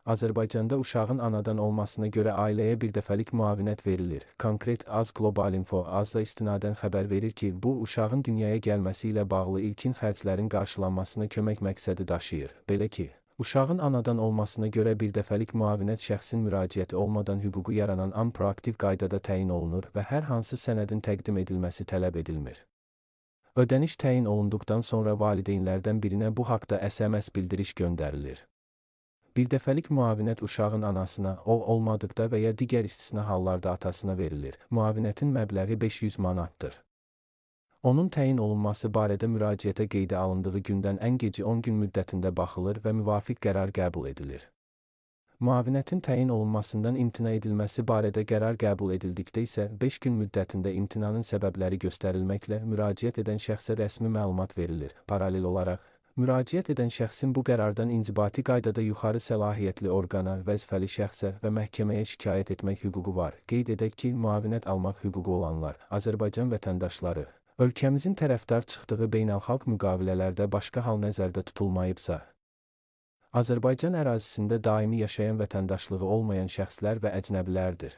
Azərbaycanda uşağın anadan olmasına görə ailəyə birdəfəlik müavinət verilir. Konkret AZ Global Info AZ-a istinadən xəbər verir ki, bu uşağın dünyaya gəlməsi ilə bağlı ilkin xərclərin qarşılanmasına kömək məqsədi daşıyır. Belə ki, uşağın anadan olmasına görə birdəfəlik müavinət şəxsin müraciəti olmadan hüququ yaranan an proaktiv qaydada təyin olunur və hər hansı sənədin təqdim edilməsi tələb edilmir. Ödəniş təyin olunduqdan sonra valideynlərdən birinə bu haqda SMS bildiriş göndərilir. Birdəfəlik müavinət uşağın anasına, o olmadıqda və ya digər istisna hallarda atasına verilir. Müavinətin məbləği 500 manatdır. Onun təyin olunması barədə müraciətə qeydə alındığı gündən ən gecə 10 gün müddətində baxılır və müvafiq qərar qəbul edilir. Müavinətin təyin olunmasından imtina edilməsi barədə qərar qəbul edildikdə isə 5 gün müddətində imtinanın səbəbləri göstərilməklə müraciət edən şəxsə rəsmi məlumat verilir. Paralel olaraq, müraciət edən şəxsin bu qərardan inzibati qaydada yuxarı səlahiyyətli orqana, vəzifəli şəxsə və məhkəməyə şikayət etmək hüququ var. Qeyd edək ki, müavinət almaq hüququ olanlar, Azərbaycan vətəndaşları, ölkəmizin tərəfdar çıxdığı beynəlxalq müqavilələrdə başqa hal nəzərdə tutulmayıbsa, Azərbaycan ərazisində daimi yaşayan vətəndaşlığı olmayan şəxslər və əcnəbilərdir.